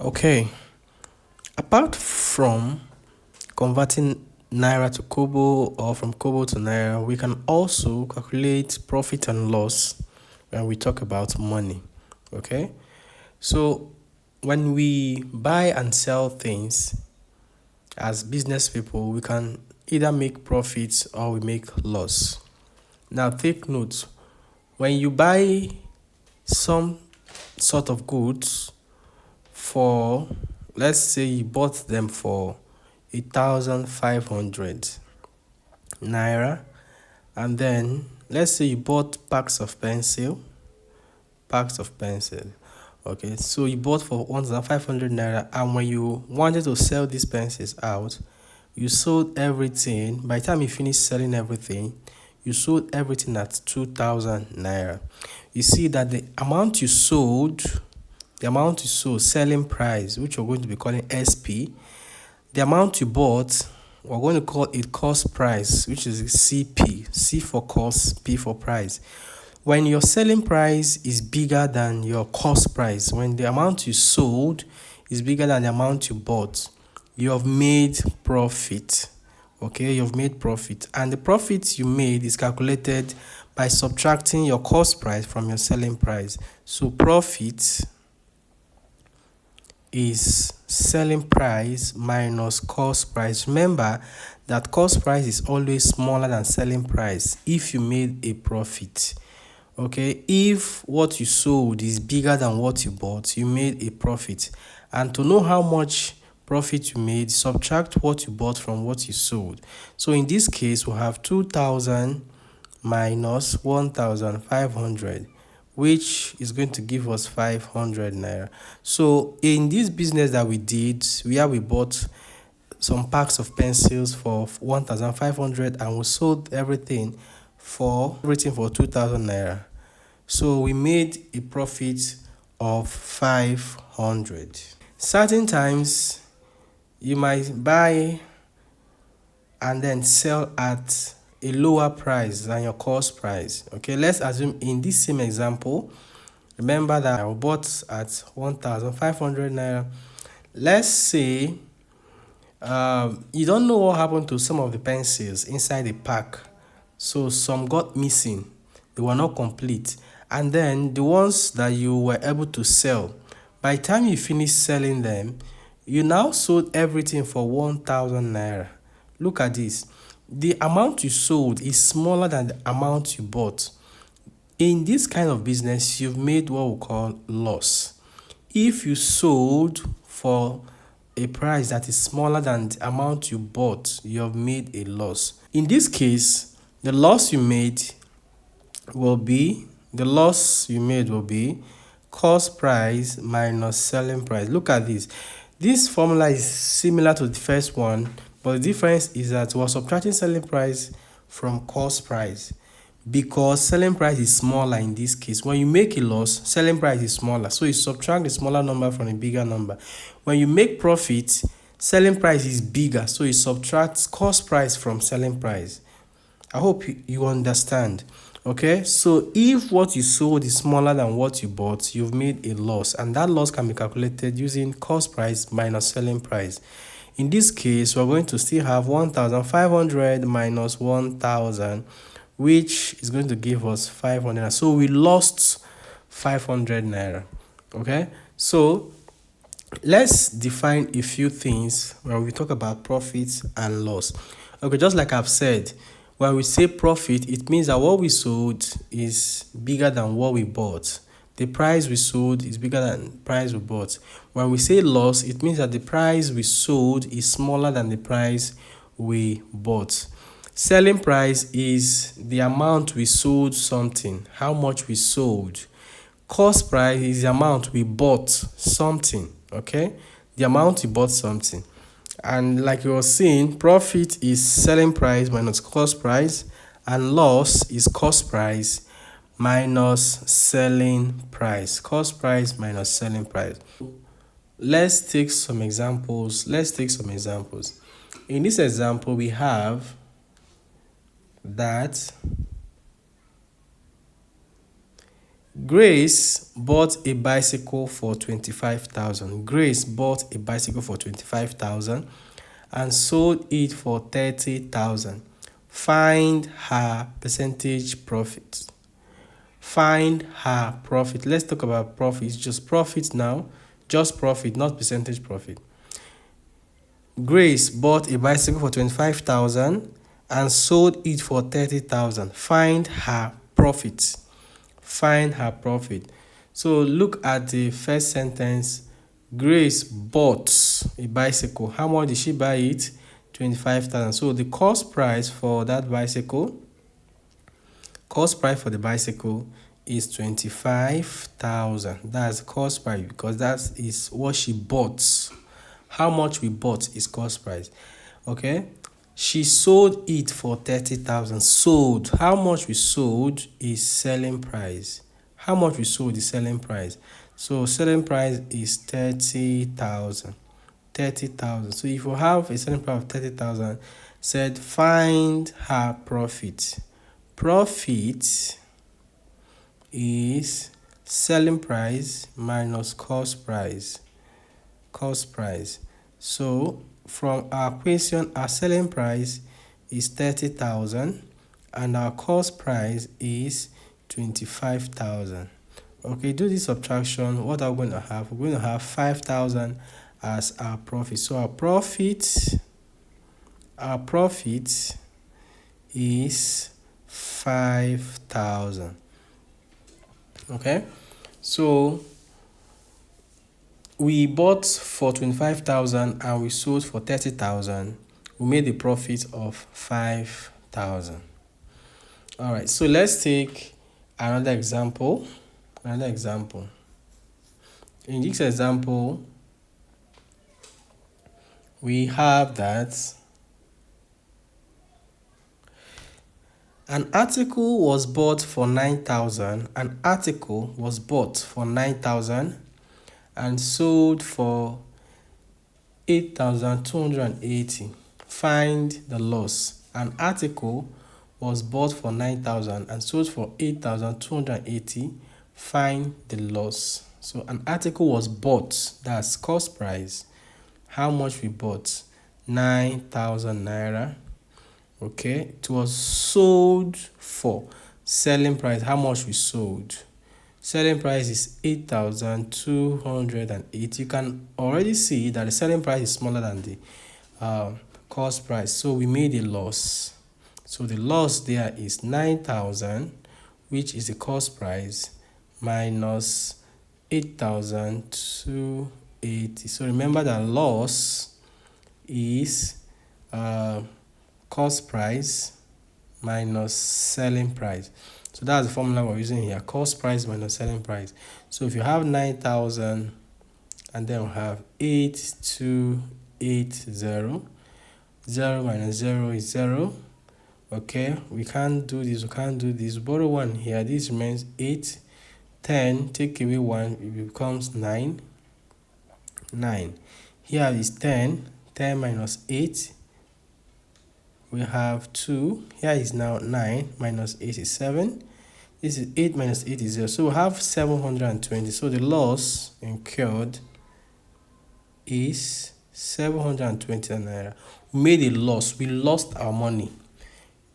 Okay, apart from converting naira to kobo or from kobo to naira, we can also calculate profit and loss when we talk about money. Okay, so when we buy and sell things as business people, we can either make profits or we make loss. Now, take note, when you buy some sort of goods for, let's say you bought them for 1,500 naira, and then let's say you bought packs of pencil. Okay, so you bought for 1,500 naira, and when you wanted to sell these pencils out, you sold everything. By the time you finish selling everything, you sold everything at 2,000 naira. You see that the amount you sold, selling price, which we're going to be calling SP, the amount you bought, we're going to call it cost price, which is CP. C for cost, P for price. When your selling price is bigger than your cost price, when the amount you sold is bigger than the amount you bought, you have made profit. Okay, you've made profit. And the profit you made is calculated by subtracting your cost price from your selling price. So profit is selling price minus cost price. Remember that cost price is always smaller than selling price if you made a profit. Okay, if what you sold is bigger than what you bought, you made a profit. And to know how much profit you made, subtract what you bought from what you sold. So in this case, we have 2,000 minus 1,500, which is going to give us 500 naira. So in this business that we did, where we bought some packs of pencils for 1,500 and we sold everything for 2,000 naira. So we made a profit of 500. Certain times you might buy and then sell at a lower price than your cost price. Okay, let's assume in this same example, remember that I bought at 1,500 naira. Let's say you don't know what happened to some of the pencils inside the pack. So some got missing, they were not complete. And then the ones that you were able to sell, by the time you finish selling them, you now sold everything for 1,000 naira. Look at this. The amount you sold is smaller than the amount you bought. In this kind of business, you've made what we call loss. If you sold for a price that is smaller than the amount you bought, you have made a loss. In this case, the loss you made will be cost price minus selling price. Look at this. This formula is similar to the first one, but the difference is that we're subtracting selling price from cost price because selling price is smaller in this case. When you make a loss, selling price is smaller. So you subtract the smaller number from a bigger number. When you make profit, selling price is bigger. So you subtract cost price from selling price. I hope you understand. Okay, so if what you sold is smaller than what you bought, you've made a loss, and that loss can be calculated using cost price minus selling price. In this case, we're going to still have 1,500 minus 1,000, which is going to give us 500. So we lost 500 naira. Okay, so let's define a few things when we talk about profits and loss. Okay, just like I've said, when we say profit, it means that what we sold is bigger than what we bought. The price we sold is bigger than the price we bought. When we say loss, it means that the price we sold is smaller than the price we bought. Selling price is the amount we sold something, how much we sold. Cost price is the amount we bought something, okay? The amount you bought something. And like you were saying, profit is selling price minus cost price, and loss is cost price minus selling price. Cost price minus selling price. Let's take some examples. In this example, we have that Grace bought a bicycle for 25,000. Grace bought a bicycle for 25,000 and sold it for 30,000. Find her percentage profit. Find her profit. Let's talk about profit. It's just profit now. Just profit, not percentage profit. Grace bought a bicycle for 25,000 and sold it for 30,000. Find her profit. Find her profit. So look at the first sentence. Grace bought a bicycle. How much did she buy it? 25,000. So the cost price for that bicycle, cost price for the bicycle is 25,000. That's the cost price because that is what she bought. How much we bought is cost price. Okay. She sold it for 30,000. Sold. How much we sold is selling price. How much we sold is selling price. So selling price is 30,000. 30,000. So if you have a selling price of 30,000, said find her profit. Profit is selling price minus cost price. Cost price. So from our question, our selling price is 30,000 and our cost price is 25,000. Okay, do this subtraction. What are we going to have? We're going to have 5,000 as our profit. So our profit is 5,000. Okay, so we bought for 25,000 and we sold for 30,000. We made a profit of 5,000. All right, so let's take another example. In this example, we have that an article was bought for 9,000. An article was bought for 9,000 and sold for 8,280. Find the loss. An article was bought for 9,000 and sold for 8,280. Find the loss. So an article was bought, that's cost price. How much we bought? 9,000 naira. Okay, it was sold for selling price. How much we sold? Selling price is 8,280. You can already see that the selling price is smaller than the cost price. So we made a loss. So the loss there is 9,000, which is the cost price, minus 8,280. So remember that loss is cost price minus selling price. So that's the formula we're using here, cost price minus selling price. So if you have 9,000 and then we have 8,280, 0 minus 0 is 0. Okay, we can't do this. Borrow 1 here. This remains 8. 10, take away 1, it becomes 9. 9. Here is 10. 10 minus 8. We have 2. Here is now 9 minus 8 is 7. This is 8 minus 8 is 0. So we have 720. So the loss incurred is 720 naira. We made a loss. We lost our money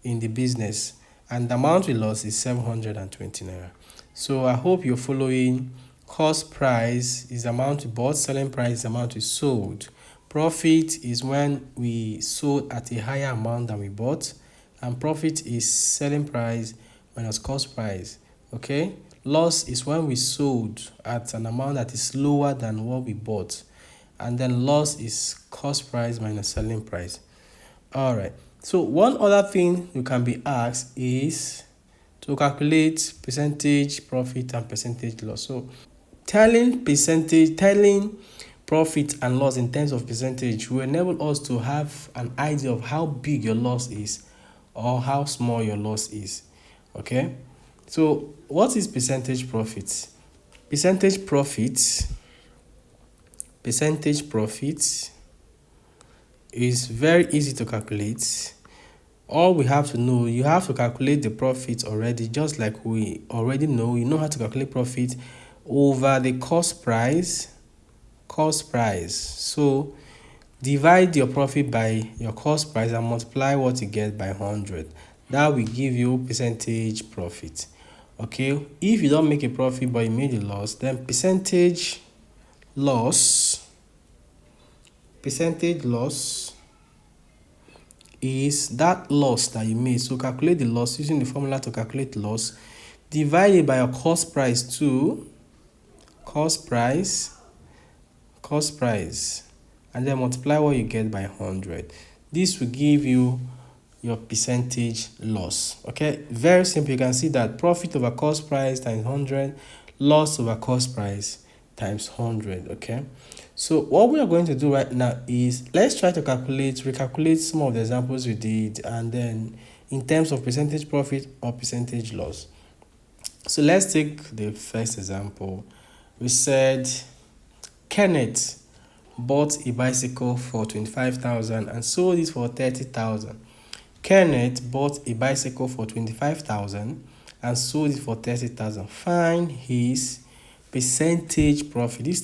in the business. And the amount we lost is 720 naira. So I hope you're following. Cost price is the amount we bought. Selling price is the amount we sold. Profit is when we sold at a higher amount than we bought, and profit is selling price minus cost price. Okay, loss is when we sold at an amount that is lower than what we bought, and then loss is cost price minus selling price. All right, so one other thing you can be asked is to calculate percentage profit and percentage loss. So telling profit and loss in terms of percentage will enable us to have an idea of how big your loss is or how small your loss is. Okay, so what is percentage profit? Percentage profit is very easy to calculate. all we have to know, you have to calculate the profit already, just like we already know. You know how to calculate profit over the cost price. So divide your profit by your cost price and multiply what you get by 100. That will give you percentage profit. Okay, if you don't make a profit but you made a loss, then percentage loss is that loss that you made. So calculate the loss using the formula to calculate loss, divided by your cost price to cost price, and then multiply what you get by 100. This will give you your percentage loss. Okay, very simple. You can see that profit over cost price times 100, loss over cost price times 100. Okay, so what we are going to do right now is let's try to recalculate some of the examples we did, and then in terms of percentage profit or percentage loss. So let's take the first example. We said Kenneth bought a bicycle for 25,000 and sold it for 30,000. Kenneth bought a bicycle for 25,000 and sold it for 30,000. Find his percentage profit. This